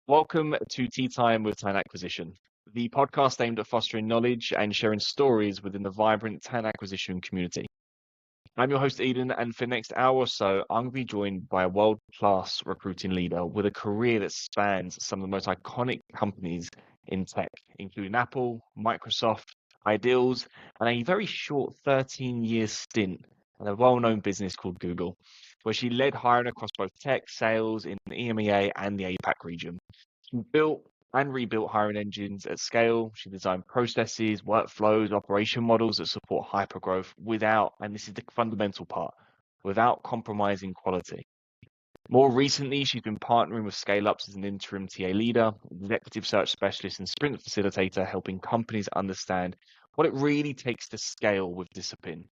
Welcome to Tea Time with Talent Acquisition, the podcast aimed at fostering knowledge and sharing stories within the vibrant talent acquisition community. I'm your host, Eden, and for the next hour or so, I'm going to be joined by a world-class recruiting leader with a career that spans some of the most iconic companies in tech, including Apple, Microsoft, Ideals, and a very short 13-year stint at a well-known business called Google, where she led hiring across both tech, sales in the EMEA and the APAC region. She built and rebuilt hiring engines at scale. She designed processes, workflows, operation models that support hypergrowth without, and this is the fundamental part, without compromising quality. More recently, she's been partnering with scale-ups as an interim TA leader, executive search specialist, and sprint facilitator, helping companies understand what it really takes to scale with discipline,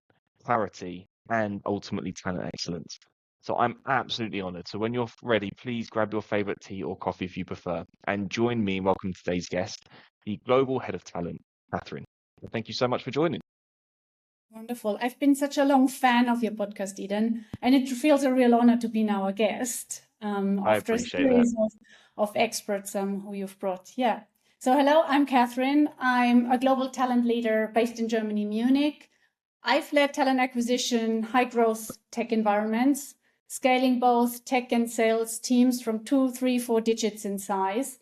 clarity, and ultimately talent excellence. So I'm absolutely honored. So when you're ready, please grab your favorite tea or coffee if you prefer, and join me in welcoming today's guest, the Global Head of Talent, Kathrin. Thank you so much for joining. Wonderful. I've been such a long fan of your podcast, Eden, and it feels a real honor to be now a guest after a series of experts who you've brought. Yeah. So hello, I'm Kathrin. I'm a global talent leader based in Germany, Munich. I've led talent acquisition, high growth tech environments, scaling both tech and sales teams from 2, 3, 4 digits in size.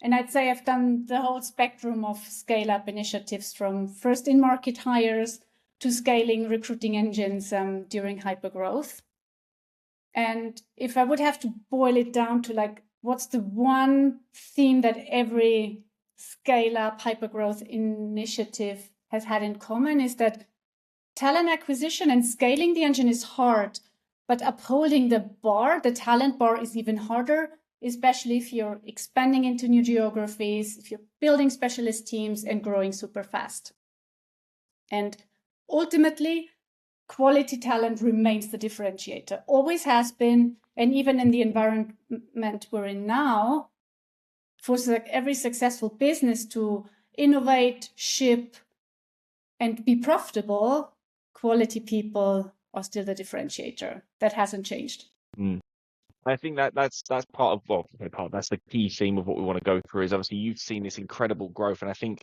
And I'd say I've done the whole spectrum of scale-up initiatives from first in-market hires to scaling recruiting engines during hypergrowth. And if I would have to boil it down to like, what's the one theme that every scale-up hypergrowth initiative has had in common is that talent acquisition and scaling the engine is hard, but upholding the bar, the talent bar, is even harder, especially if you're expanding into new geographies, if you're building specialist teams and growing super fast. And ultimately, quality talent remains the differentiator, always has been, and even in the environment we're in now, for every successful business to innovate, ship, and be profitable, quality people are still the differentiator. That hasn't changed. I think that's part of that's the key theme of what we want to go through. Is obviously you've seen this incredible growth, and I think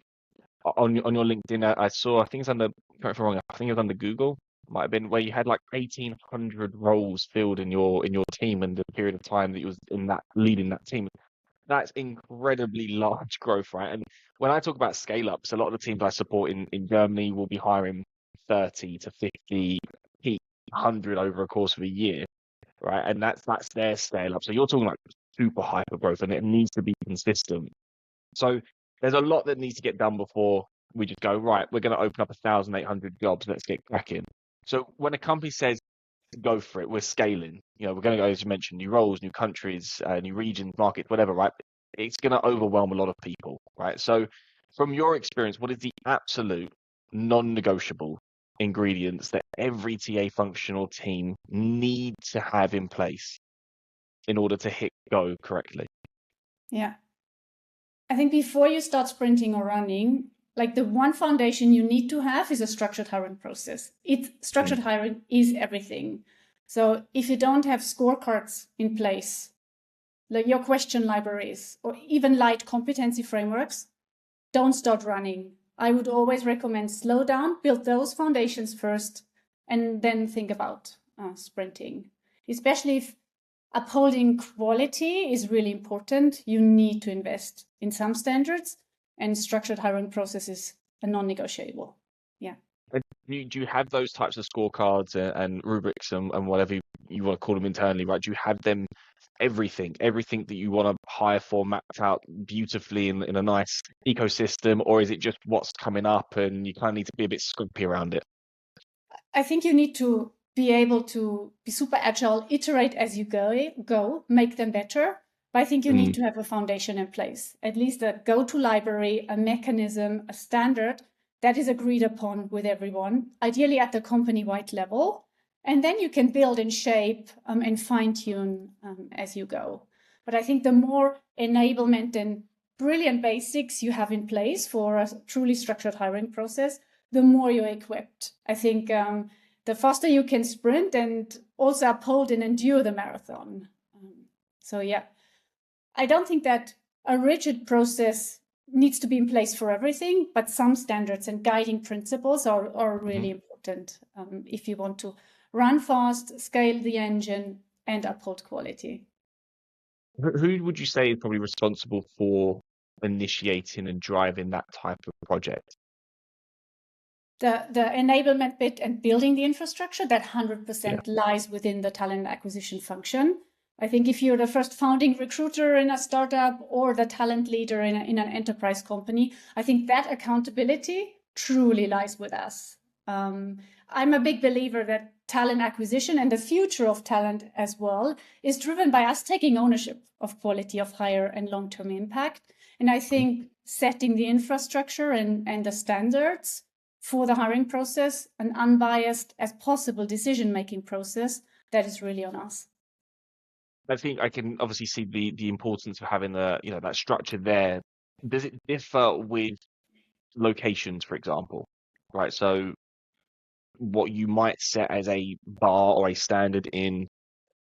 on your LinkedIn, I saw, I think it's under, correct me if I'm wrong, I think it was under Google, might have been, where you had like 1,800 roles filled in your team in the period of time that you was in that leading that team. That's incredibly large growth, right? And when I talk about scale ups, a lot of the teams I support in Germany will be hiring 30 to 50, 100 over a course of a year, right? And that's their scale up. So you're talking like super hyper growth, and it needs to be consistent. So there's a lot that needs to get done before we just go, right, we're going to open up 1,800 jobs, let's get cracking. So when a company says go for it, we're scaling, we're going to go, as you mentioned, new roles, new countries, new regions, markets, whatever, right? It's going to overwhelm a lot of people, right? So from your experience, what is the absolute non-negotiable ingredients that every TA functional team need to have in place in order to hit go correctly? Yeah. I think before you start sprinting or running, like the one foundation you need to have is a structured hiring process. Structured hiring is everything. So if you don't have scorecards in place, like your question libraries or even light competency frameworks, don't start running. I would always recommend slow down, build those foundations first, and then think about sprinting. Especially if upholding quality is really important, you need to invest in some standards, and structured hiring processes are non-negotiable. Yeah. Do you have those types of scorecards and rubrics and whatever you want to call them internally, right? Do you have them, everything that you want to hire for mapped out beautifully in a nice ecosystem, or is it just what's coming up and you kind of need to be a bit scrumpy around it? I think you need to be able to be super agile, iterate as you go, make them better. But I think you need to have a foundation in place, at least a go-to library, a mechanism, a standard that is agreed upon with everyone, ideally at the company-wide level. And then you can build and shape and fine-tune as you go. But I think the more enablement and brilliant basics you have in place for a truly structured hiring process, the more you're equipped. I think the faster you can sprint and also uphold and endure the marathon. So yeah, I don't think that a rigid process needs to be in place for everything, but some standards and guiding principles are really important if you want to run fast, scale the engine, and uphold quality. Who would you say is probably responsible for initiating and driving that type of project? The enablement bit and building the infrastructure, that 100% lies within the talent acquisition function. I think if you're the first founding recruiter in a startup or the talent leader in an enterprise company, I think that accountability truly lies with us. I'm a big believer that talent acquisition and the future of talent as well is driven by us taking ownership of quality of hire and long-term impact. And I think setting the infrastructure and the standards for the hiring process, an unbiased as possible decision-making process, that is really on us. I think I can obviously see the importance of having that structure there. Does it differ with locations, for example? Right. So what you might set as a bar or a standard in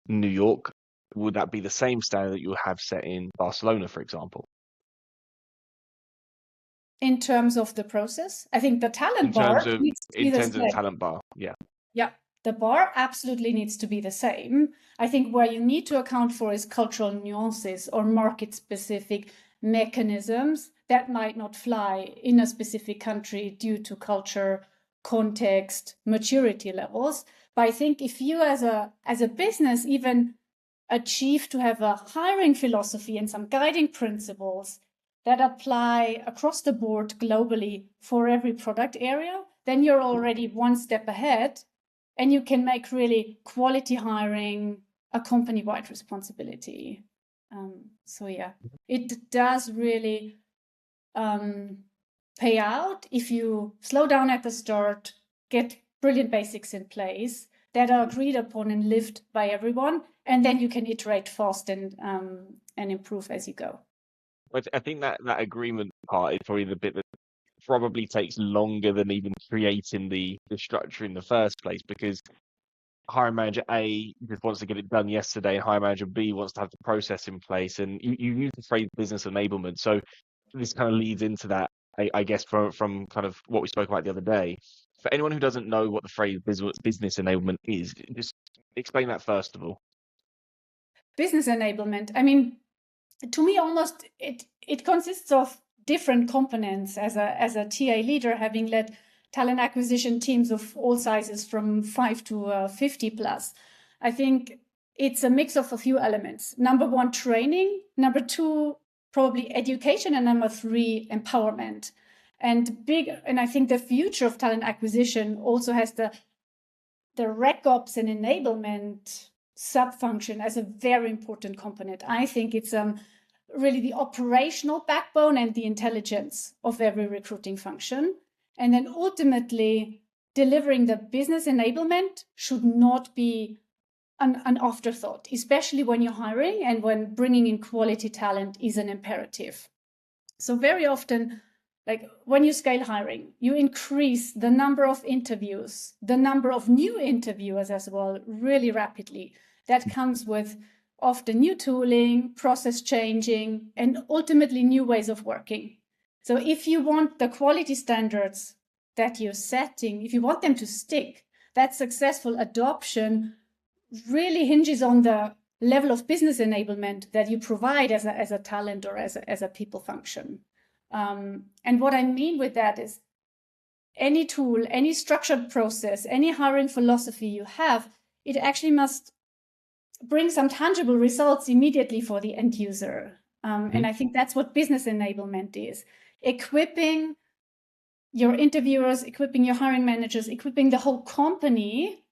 New York, would that be the same standard that you have set in Barcelona, for example? In terms of the process, I think the talent bar needs to be the same. In terms of the talent bar, yeah. Yeah, the bar absolutely needs to be the same. I think where you need to account for is cultural nuances or market-specific mechanisms that might not fly in a specific country due to culture, context, maturity levels. But I think if you as a business even achieve to have a hiring philosophy and some guiding principles that apply across the board globally for every product area, then you're already one step ahead and you can make really quality hiring a company-wide responsibility. So yeah, it does really pay out if you slow down at the start, get brilliant basics in place that are agreed upon and lived by everyone, and then you can iterate fast and improve as you go. I think that agreement part is probably the bit that probably takes longer than even creating the structure in the first place, because hiring manager A just wants to get it done yesterday, and hiring manager B wants to have the process in place. And you use the phrase business enablement. So this kind of leads into that, I guess, from kind of what we spoke about the other day. For anyone who doesn't know what the phrase business enablement is, just explain that first of all. Business enablement. I mean, to me, almost it consists of different components. As a TA leader, having led talent acquisition teams of all sizes from 5 to 50 plus, I think it's a mix of a few elements. Number one, training. Number two, probably education. And number three, empowerment. And I think the future of talent acquisition also has the rec ops and enablement sub-function as a very important component. I think it's really the operational backbone and the intelligence of every recruiting function. And then ultimately, delivering the business enablement should not be an afterthought, especially when you're hiring and when bringing in quality talent is an imperative. So very often, like when you scale hiring, you increase the number of interviews, the number of new interviewers as well, really rapidly. That comes with often new tooling, process changing, and ultimately new ways of working. So if you want the quality standards that you're setting, if you want them to stick, that successful adoption really hinges on the level of business enablement that you provide as a talent or as a people function. And what I mean with that is any tool, any structured process, any hiring philosophy you have, it actually must bring some tangible results immediately for the end user. And I think that's what business enablement is. Equipping your interviewers, equipping your hiring managers, equipping the whole company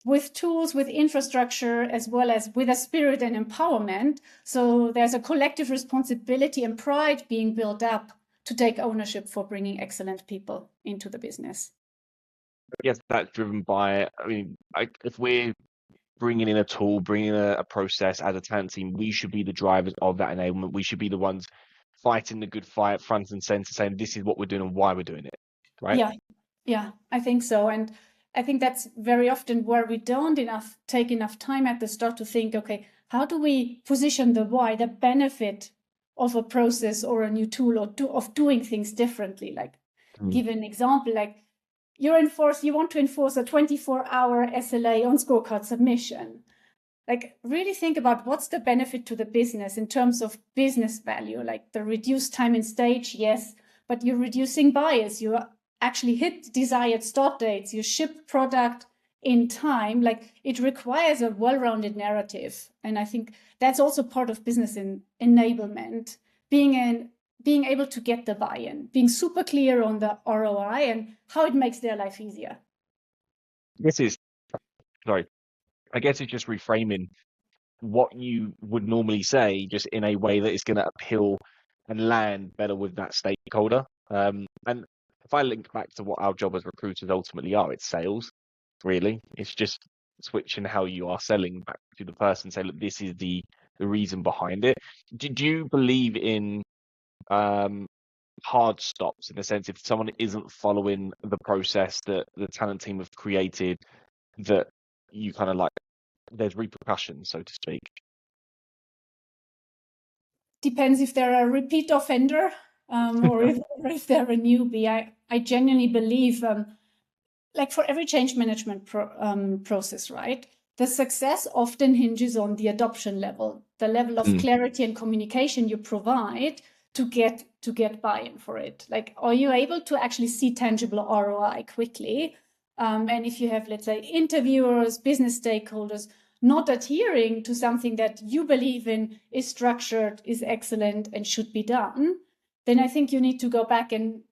with tools, with infrastructure, as well as with a spirit and empowerment. So there's a collective responsibility and pride being built up to take ownership for bringing excellent people into the business. Yes, that's driven by, if we're bringing in a tool, bringing in a process as a talent team, we should be the drivers of that enablement. We should be the ones fighting the good fight, front and center, saying this is what we're doing and why we're doing it, right? Yeah, I think so. And I think that's very often where we don't take enough time at the start to think, okay, how do we position the why, the benefit of a process or a new tool or of doing things differently. Like, give an example, like you want to enforce a 24-hour SLA on scorecard submission. Like, really think about what's the benefit to the business in terms of business value, like the reduced time in stage, yes, but you're reducing bias, you actually hit desired start dates, you ship product in time. Like, it requires a well-rounded narrative. And I think that's also part of business enablement, being able to get the buy-in, being super clear on the ROI and how it makes their life easier. I guess it's just reframing what you would normally say just in a way that is going to appeal and land better with that stakeholder. And if I link back to what our job as recruiters ultimately are, it's sales, really. It's just switching how you are selling back to the person, say, look, this is the reason behind it. Did you believe in hard stops, in the sense if someone isn't following the process that the talent team have created, that you kind of like, there's repercussions, so to speak? Depends if they're a repeat offender or if they're a newbie. I genuinely believe, like for every change management process, right? The success often hinges on the adoption level, the level of clarity and communication you provide to get buy-in for it. Like, are you able to actually see tangible ROI quickly? And if you have, let's say, interviewers, business stakeholders not adhering to something that you believe in, is structured, is excellent, and should be done, then I think you need to go back and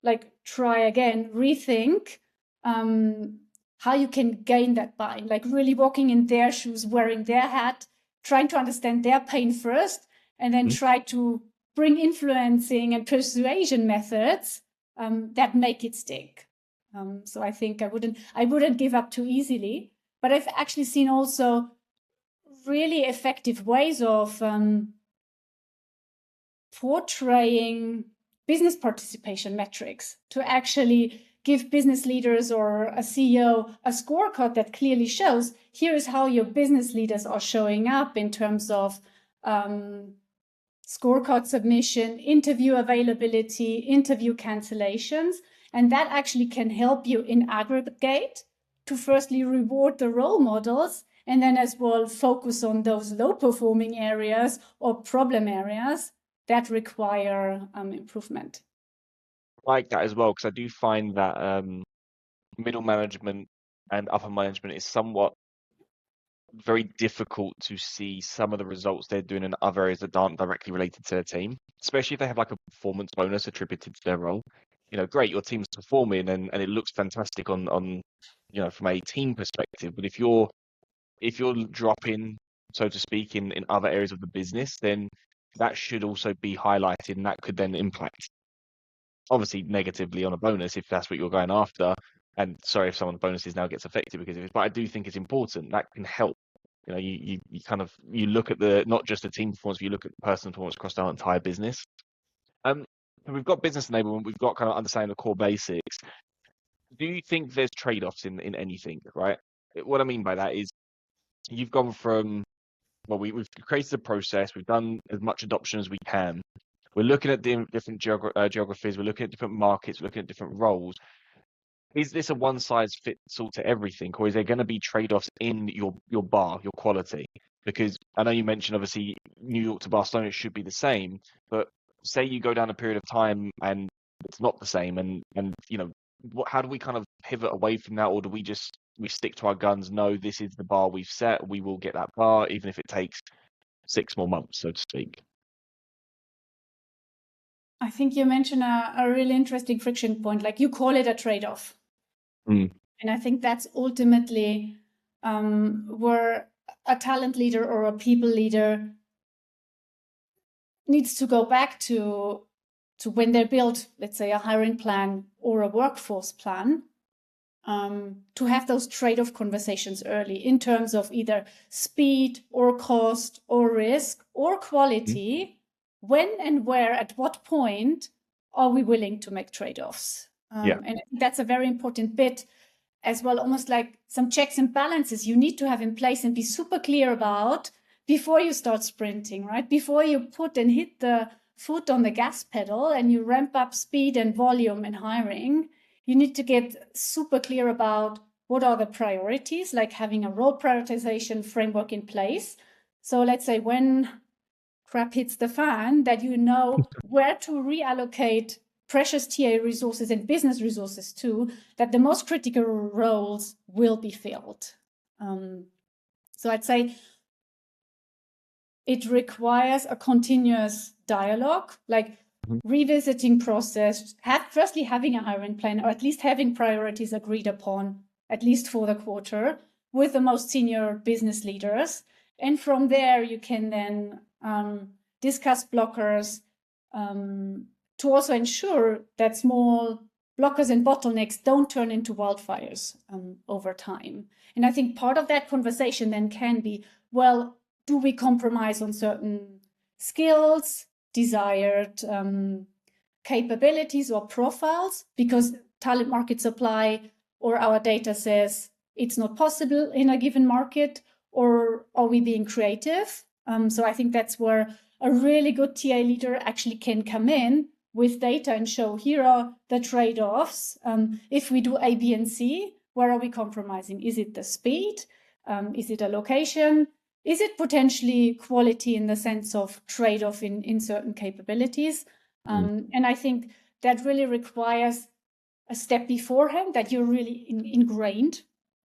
like try again, rethink how you can gain that buy-in, like really walking in their shoes, wearing their hat, trying to understand their pain first, and then try to bring influencing and persuasion methods that make it stick. So I think I wouldn't give up too easily. But I've actually seen also really effective ways of portraying business participation metrics to actually give business leaders or a CEO a scorecard that clearly shows, here is how your business leaders are showing up in terms of scorecard submission, interview availability, interview cancellations. And that actually can help you in aggregate to firstly reward the role models, and then as well focus on those low-performing areas or problem areas that require improvement. I like that as well, because I do find that middle management and upper management is somewhat very difficult to see some of the results they're doing in other areas that aren't directly related to their team, especially if they have like a performance bonus attributed to their role. You know, great, your team's performing and it looks fantastic on from a team perspective. But if you're dropping, so to speak, in other areas of the business, then that should also be highlighted, and that could then impact, obviously, negatively on a bonus if that's what you're going after. And sorry if someone's bonuses now gets affected because of it, but I do think it's important. That can help. You know, you look at not just the team performance, but you look at the personal performance across our entire business. We've got business enablement, we've got kind of understanding the core basics. Do you think there's trade-offs in anything, right? What I mean by that is you've gone from, well, we've created a process, we've done as much adoption as we can. We're looking at different geographies, we're looking at different markets, we're looking at different roles. Is this a one-size-fits-all to everything, or is there going to be trade-offs in your bar, your quality? Because I know you mentioned, obviously, New York to Barcelona should be the same, but say you go down a period of time and it's not the same, and how do we kind of pivot away from that, or do we stick to our guns? No, this is the bar we've set. We will get that bar, even if it takes 6 more months, so to speak. I think you mentioned a really interesting friction point, like you call it a trade-off. And I think that's ultimately where a talent leader or a people leader needs to go back to when they build, let's say, a hiring plan or a workforce plan, to have those trade-off conversations early in terms of either speed or cost or risk or quality. When and where, at what point are we willing to make trade-offs? And that's a very important bit as well, almost like some checks and balances you need to have in place and be super clear about before you start sprinting, right? Before you put and hit the foot on the gas pedal and you ramp up speed and volume in hiring, you need to get super clear about what are the priorities, like having a role prioritization framework in place. So let's say when crap hits the fan, that you know where to reallocate precious TA resources and business resources to, that the most critical roles will be filled. So I'd say it requires a continuous dialogue, like revisiting process, firstly having a hiring plan, or at least having priorities agreed upon, at least for the quarter, with the most senior business leaders. And from there, you can then discuss blockers to also ensure that small blockers and bottlenecks don't turn into wildfires over time. And I think part of that conversation then can be, well, do we compromise on certain skills, desired capabilities or profiles because talent market supply or our data says it's not possible in a given market, or are we being creative? So I think that's where a really good TA leader actually can come in with data and show, here are the trade-offs. If we do A, B, and C, where are we compromising? Is it the speed? Is it a location? Is it potentially quality in the sense of trade-off in certain capabilities? And I think that really requires a step beforehand, that you're really ingrained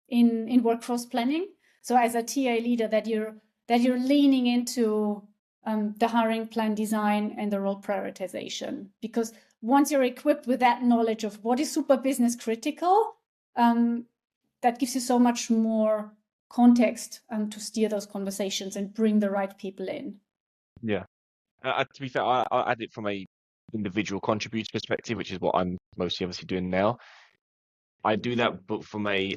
in workforce planning. So as a TA leader, that you're leaning into the hiring plan design and the role prioritization. Because once you're equipped with that knowledge of what is super business critical, that gives you so much more context to steer those conversations and bring the right people in. Yeah. To be fair, I add it from a individual contributor perspective, which is what I'm mostly obviously doing now. I do that, but from a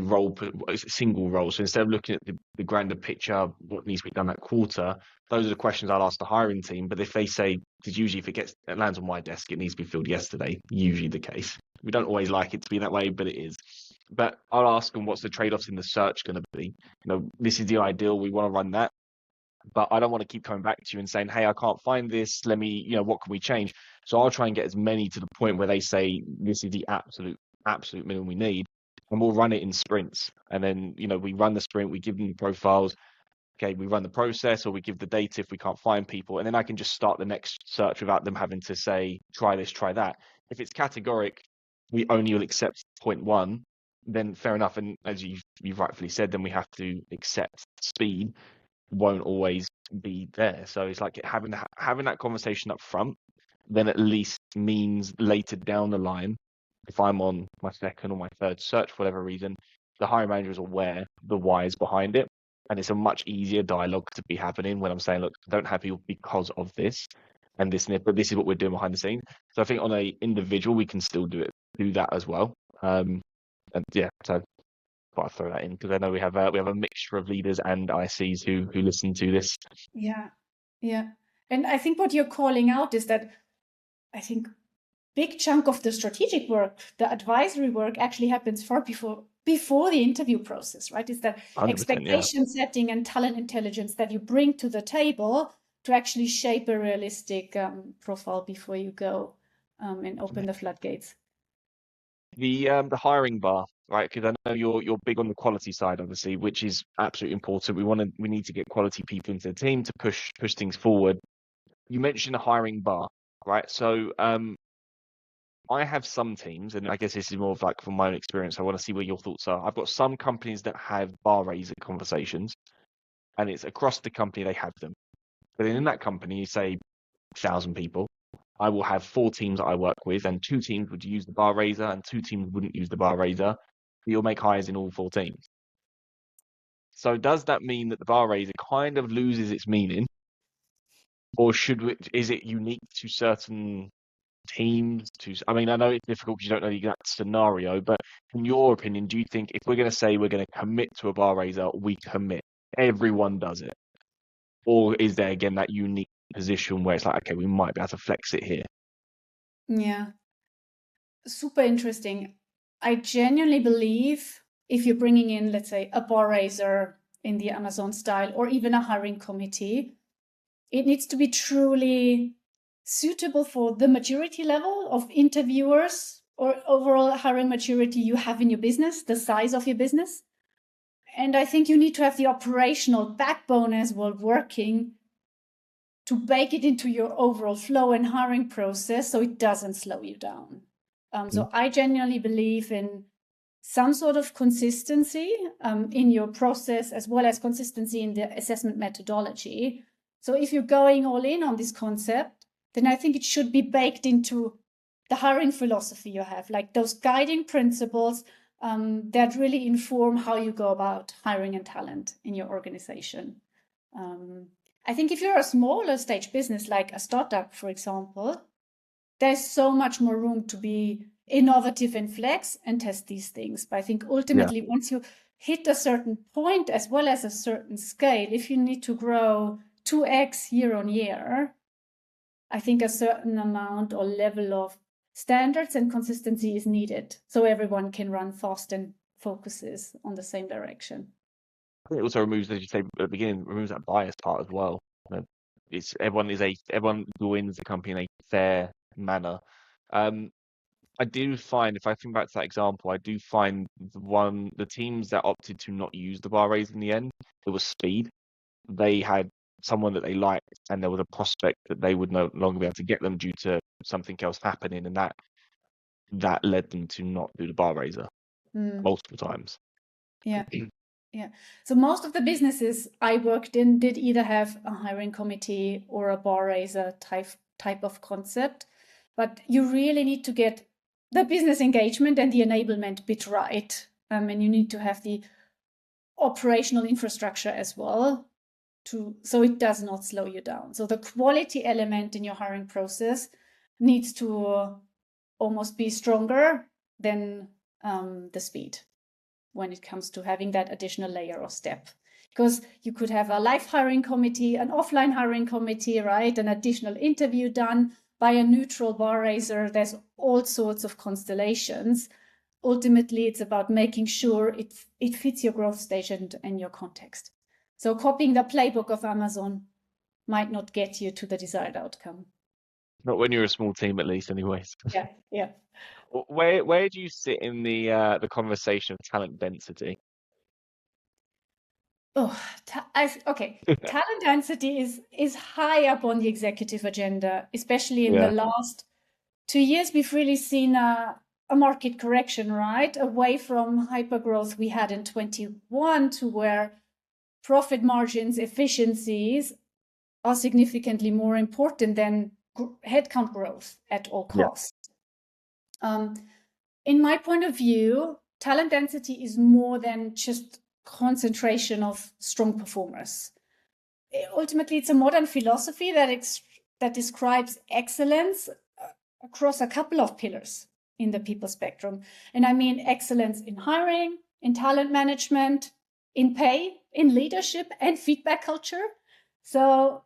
role, a single role. So instead of looking at the grander picture, what needs to be done that quarter, those are the questions I'll ask the hiring team. But if they say, because usually if it lands on my desk, it needs to be filled yesterday, usually the case. We don't always like it to be that way, but it is. But I'll ask them, what's the trade-offs in the search going to be? This is the ideal. We want to run that. But I don't want to keep coming back to you and saying, hey, I can't find this. Let me, what can we change? So I'll try and get as many to the point where they say, this is the absolute minimum we need. And we'll run it in sprints. And then, we run the sprint, we give them the profiles. Okay, we run the process, or we give the data if we can't find people. And then I can just start the next search without them having to say, try this, try that. If it's categoric, we only will accept point one, then fair enough. And as you've rightfully said, then we have to accept speed won't always be there. So it's like having that conversation up front, then at least means later down the line, if I'm on my second or my third search for whatever reason, the hiring manager is aware the whys behind it, and it's a much easier dialogue to be happening when I'm saying, look, I don't have you because of this and this, but this is what we're doing behind the scenes. So I think on a individual, we can still do that as well. And yeah, so I throw that in because I know we have a mixture of leaders and ICs who listen to this. Yeah. And I think what you're calling out is that I think big chunk of the strategic work, the advisory work, actually happens far before the interview process, right? Is that expectation setting and talent intelligence that you bring to the table to actually shape a realistic profile before you go and open the floodgates. The hiring bar, right? Because I know you're big on the quality side, obviously, which is absolutely important. We need to get quality people into the team to push things forward. You mentioned a hiring bar, right? So I have some teams, and I guess this is more of like from my own experience. I want to see where your thoughts are. I've got some companies that have bar raiser conversations, and it's across the company they have them. But in that company, say 1,000 people, I will have 4 teams that I work with, and 2 teams would use the bar raiser and 2 teams wouldn't use the bar raiser. You'll make hires in all 4 teams. So does that mean that the bar raiser kind of loses its meaning, or is it unique to certain teams? I mean, I know it's difficult because you don't know the exact scenario, but in your opinion, do you think if we're going to say we're going to commit to a bar raiser, we commit, everyone does it? Or is there again that unique position where it's like, okay, we might be able to flex it here? Yeah. Super interesting. I genuinely believe if you're bringing in, let's say, a bar raiser in the Amazon style, or even a hiring committee, it needs to be truly suitable for the maturity level of interviewers or overall hiring maturity you have in your business, the size of your business. And I think you need to have the operational backbone as well working to bake it into your overall flow and hiring process so it doesn't slow you down. So I genuinely believe in some sort of consistency in your process, as well as consistency in the assessment methodology. So if you're going all in on this concept, then I think it should be baked into the hiring philosophy you have, like those guiding principles that really inform how you go about hiring and talent in your organization. I think if you're a smaller stage business, like a startup, for example, there's so much more room to be innovative and flex and test these things. But I think ultimately, once you hit a certain point, as well as a certain scale, if you need to grow 2x year on year, I think a certain amount or level of standards and consistency is needed so everyone can run fast and focuses on the same direction. I think it also removes, as you say at the beginning, removes that bias part as well. It's everyone joins the company in a fair manner. I do find, if I think back to that example, I do find the teams that opted to not use the bar raise in the end, it was speed. They had someone that they liked, and there was a prospect that they would no longer be able to get them due to something else happening, and that led them to not do the bar raiser multiple times. Yeah. Yeah. So most of the businesses I worked in did either have a hiring committee or a bar raiser type of concept, but you really need to get the business engagement and the enablement bit right. And you need to have the operational infrastructure as well so it does not slow you down. So the quality element in your hiring process needs to almost be stronger than the speed when it comes to having that additional layer or step. Because you could have a live hiring committee, an offline hiring committee, right? An additional interview done by a neutral bar raiser. There's all sorts of constellations. Ultimately, it's about making sure it fits your growth stage and your context. So copying the playbook of Amazon might not get you to the desired outcome. Not when you're a small team, at least, anyways. Yeah. Where do you sit in the conversation of talent density? Okay. Talent density is high up on the executive agenda, especially in the last 2 years. We've really seen a market correction, right? Away from hypergrowth we had in 21 to where profit margins, efficiencies are significantly more important than headcount growth at all costs. In my point of view, talent density is more than just concentration of strong performers. Ultimately, it's a modern philosophy that describes excellence across a couple of pillars in the people spectrum. And I mean excellence in hiring, in talent management, in pay, in leadership, and feedback culture. So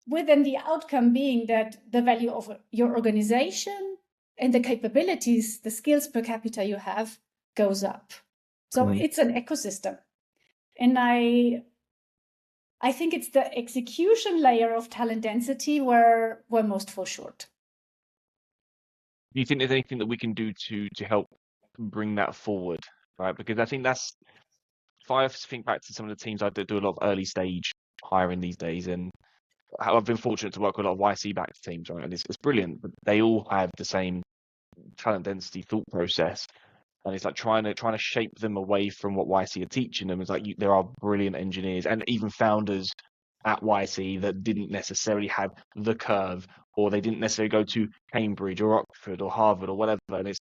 within the outcome being that the value of your organization and the capabilities, the skills per capita you have goes up. So it's an ecosystem. And I think it's the execution layer of talent density where most fall short. Do you think there's anything that we can do to help bring that forward, right? Because I think if I think back to some of the teams I do a lot of early stage hiring these days, and I've been fortunate to work with a lot of YC-backed teams, right? And it's brilliant, but they all have the same talent density thought process. And it's like trying to shape them away from what YC are teaching them. It's like there are brilliant engineers and even founders at YC that didn't necessarily have the curve, or they didn't necessarily go to Cambridge or Oxford or Harvard or whatever. And it's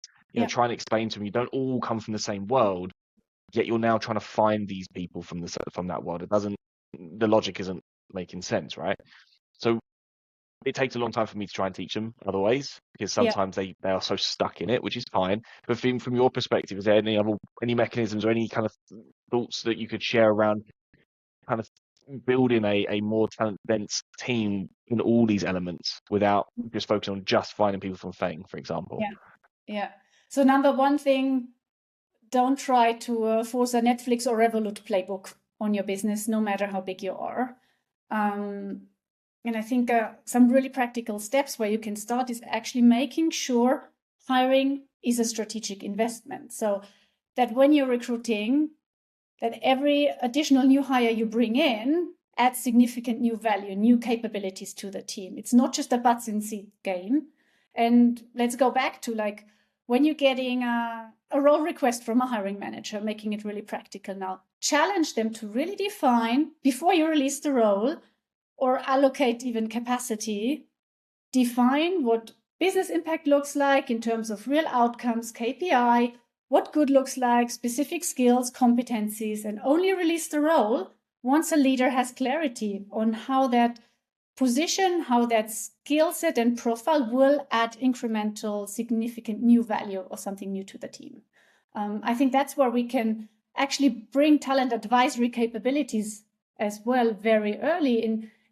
trying to explain to them, you don't all come from the same world, yet you're now trying to find these people from that world. The logic isn't making sense, right? So it takes a long time for me to try and teach them other ways, because sometimes they are so stuck in it, which is fine. But from your perspective, is there any mechanisms or any kind of thoughts that you could share around kind of building a more talent dense team in all these elements without just focusing on just finding people from Fang, for example? Yeah. So number one thing, don't try to force a Netflix or Revolut playbook on your business, no matter how big you are. And I think some really practical steps where you can start is actually making sure hiring is a strategic investment. So that when you're recruiting, that every additional new hire you bring in adds significant new value, new capabilities to the team. It's not just a butts in seat game. And let's go back to like when you're getting a role request from a hiring manager, making it really practical now, challenge them to really define before you release the role or allocate even capacity, define what business impact looks like in terms of real outcomes, KPI, what good looks like, specific skills, competencies, and only release the role once a leader has clarity on how that position, how that skill set and profile will add incremental, significant new value or something new to the team. I think that's where we can actually bring talent advisory capabilities as well very early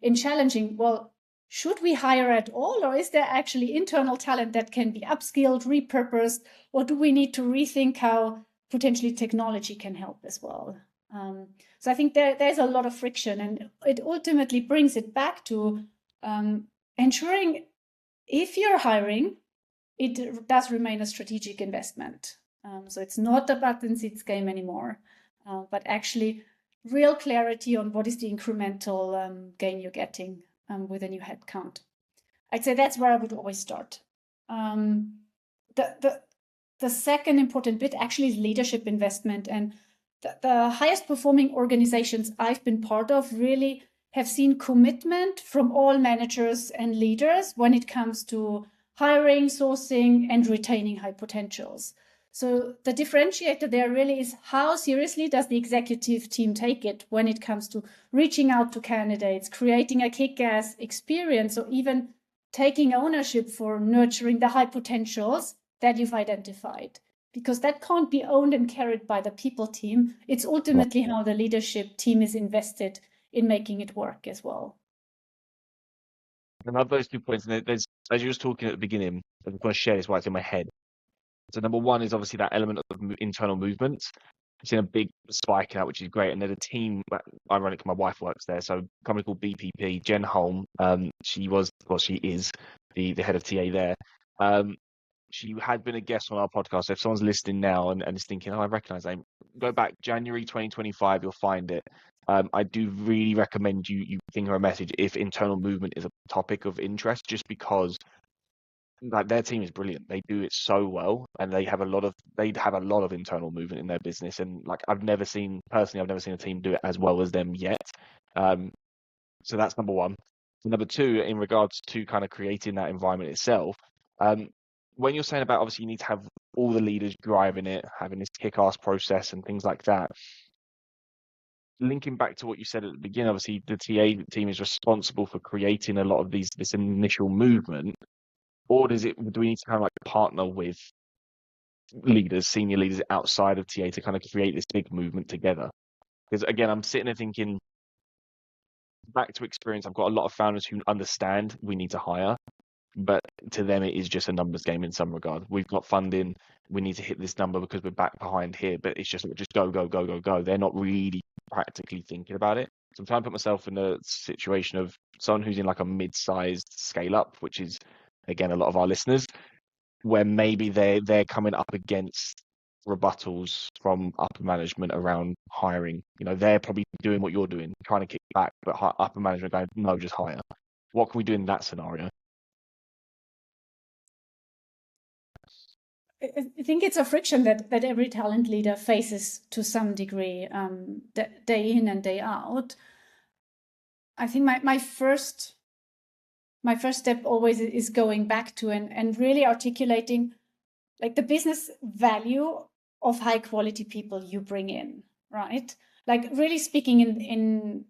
in challenging, well, should we hire at all, or is there actually internal talent that can be upskilled, repurposed, or do we need to rethink how potentially technology can help as well? So I think there's a lot of friction, and it ultimately brings it back to ensuring if you're hiring, it does remain a strategic investment. So it's not a butts in seats game anymore, but actually real clarity on what is the incremental gain you're getting with a new headcount. I'd say that's where I would always start. The second important bit actually is leadership investment. And the highest performing organizations I've been part of really have seen commitment from all managers and leaders when it comes to hiring, sourcing, and retaining high potentials. So the differentiator there really is how seriously does the executive team take it when it comes to reaching out to candidates, creating a kick-ass experience, or even taking ownership for nurturing the high potentials that you've identified. Because that can't be owned and carried by the people team. It's ultimately how the leadership team is invested in making it work as well. And of those 2 points, and there's, as you were talking at the beginning, I just want to share this while it's in my head. So number one is obviously that element of internal movement. I've seen a big spike in that, which is great. And then a team, ironically, my wife works there. So a company called BPP, Jen Holm, she is the head of TA there. She had been a guest on our podcast. So if someone's listening now and is thinking, oh, I recognize that, go back January 2025, you'll find it. I do really recommend you ping her a message if internal movement is a topic of interest, just because like their team is brilliant. They do it so well, and they have a lot of internal movement in their business. And like I've never seen a team do it as well as them yet. So that's number one. Number two, in regards to kind of creating that environment itself, when you're saying about obviously you need to have all the leaders driving it, having this kick-ass process and things like that. Linking back to what you said at the beginning, obviously the TA team is responsible for creating a lot of this initial movement. Or do we need to kind of like partner with leaders, senior leaders outside of TA to kind of create this big movement together? Because again, I'm sitting there thinking, back to experience, I've got a lot of founders who understand we need to hire, but to them it is just a numbers game in some regard. We've got funding, we need to hit this number because we're back behind here, but it's just go, go, go, go, go. They're not really practically thinking about it. So I'm trying to put myself in the situation of someone who's in like a mid-sized scale up, which is again a lot of our listeners, where maybe they're coming up against rebuttals from upper management around hiring. You know, they're probably doing what you're doing, trying to kick back, but upper management going, no, just hire. What can we do in that scenario? I think it's a friction that every talent leader faces to some degree, day in and day out. I think my first step always is going back to and really articulating like the business value of high quality people you bring in, right? Like really speaking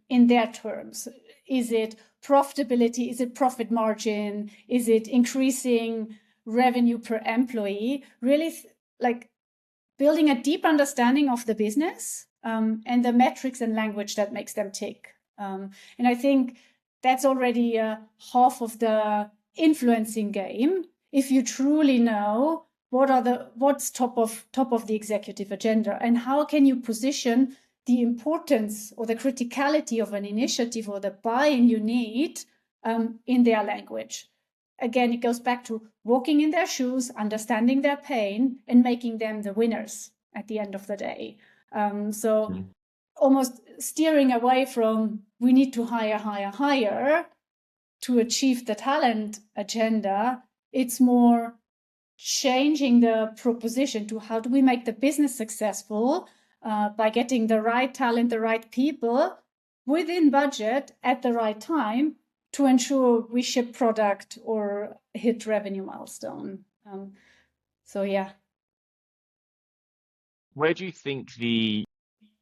in their terms. Is it profitability? Is it profit margin? Is it increasing revenue per employee? Really like building a deep understanding of the business and the metrics and language that makes them tick. And I think that's already half of the influencing game. If you truly know what's top of the executive agenda and how can you position the importance or the criticality of an initiative or the buy-in you need in their language. Again, it goes back to walking in their shoes, understanding their pain, and making them the winners at the end of the day. Almost steering away from we need to hire to achieve the talent agenda. It's more changing the proposition to how do we make the business successful by getting the right talent, the right people within budget at the right time to ensure we ship product or hit revenue milestone. Where do you think the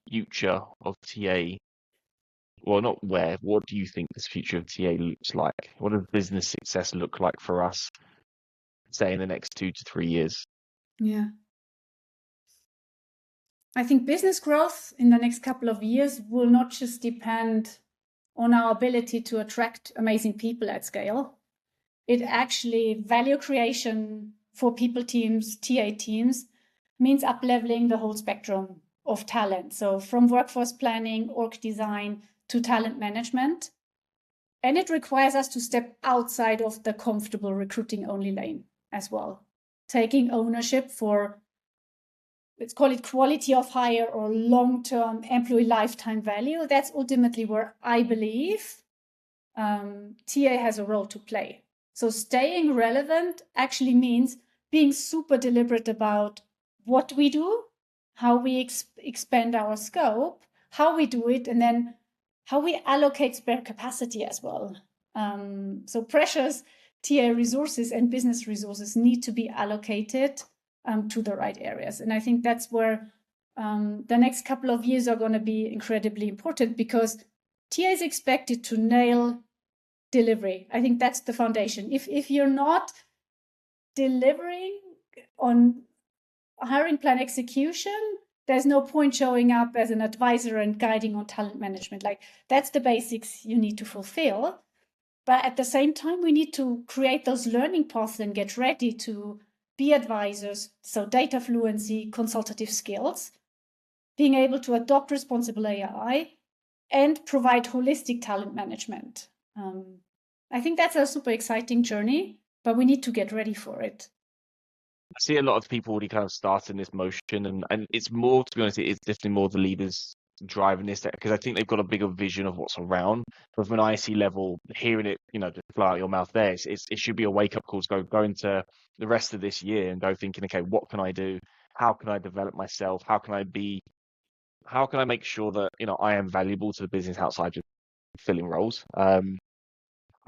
future of TA, well, not where, what do you think this future of TA looks like? What does business success look like for us, say, in the next 2 to 3 years? Yeah. I think business growth in the next couple of years will not just depend on our ability to attract amazing people at scale. It actually, value creation for people teams, TA teams, means up-leveling the whole spectrum of talent. So from workforce planning, org design, to talent management. And it requires us to step outside of the comfortable recruiting only lane as well. Taking ownership for, let's call it quality of hire or long-term employee lifetime value. That's ultimately where I believe TA has a role to play. So staying relevant actually means being super deliberate about what we do, how we expand our scope, how we do it, and then how we allocate spare capacity as well. So precious TA resources and business resources need to be allocated to the right areas. And I think that's where the next couple of years are going to be incredibly important, because TA is expected to nail delivery. I think that's the foundation. If you're not delivering on hiring plan execution, there's no point showing up as an advisor and guiding on talent management. Like, that's the basics you need to fulfill. But at the same time, we need to create those learning paths and get ready to be advisors. So data fluency, consultative skills, being able to adopt responsible AI, and provide holistic talent management. I think that's a super exciting journey, but we need to get ready for it. I see a lot of people already kind of starting this motion, and it's more, to be honest, it's definitely more the leaders driving this, because I think they've got a bigger vision of what's around. But from an IC level, hearing it, just fly out your mouth there, it should be a wake up call to go into the rest of this year and go thinking, okay, what can I do? How can I develop myself? How can I make sure that, I am valuable to the business outside of filling roles? I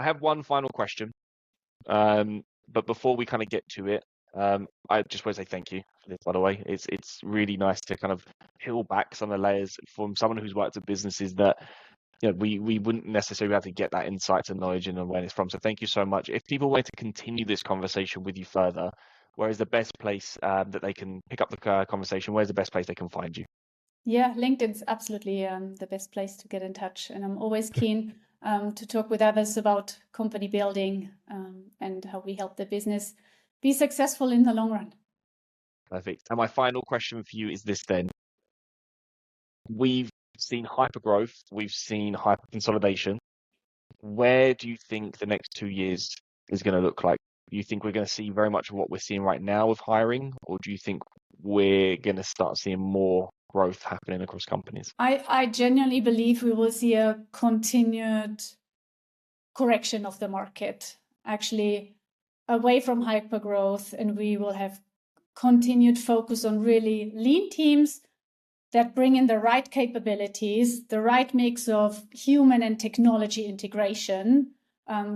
have one final question. But before we kind of get to it, I just want to say thank you for this, by the way. It's really nice to kind of peel back some of the layers from someone who's worked at businesses that we wouldn't necessarily be able to get that insights and knowledge and awareness from. So thank you so much. If people wanted to continue this conversation with you further, where is the best place that they can pick up the conversation? Where's the best place they can find you? Yeah, LinkedIn's absolutely the best place to get in touch. And I'm always keen to talk with others about company building and how we help the business be successful in the long run. Perfect. And my final question for you is this then. We've seen hypergrowth, we've seen hyper consolidation. Where do you think the next 2 years is going to look like? Do you think we're going to see very much of what we're seeing right now with hiring, or do you think we're going to start seeing more growth happening across companies? I genuinely believe we will see a continued correction of the market, actually away from hypergrowth, and we will have continued focus on really lean teams that bring in the right capabilities, the right mix of human and technology integration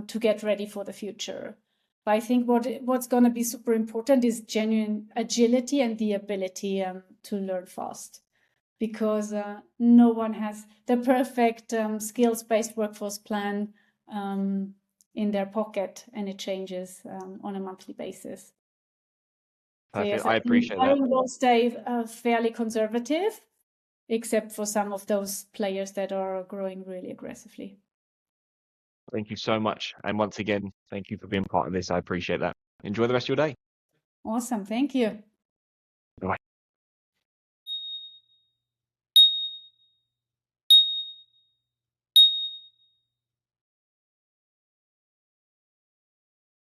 to get ready for the future. But I think what's going to be super important is genuine agility and the ability to learn fast, because no one has the perfect skills-based workforce plan in their pocket, and it changes on a monthly basis. So yes, I appreciate that. Hiring will stay fairly conservative, except for some of those players that are growing really aggressively. Thank you so much. And once again, thank you for being part of this. I appreciate that. Enjoy the rest of your day. Awesome. Thank you. Bye.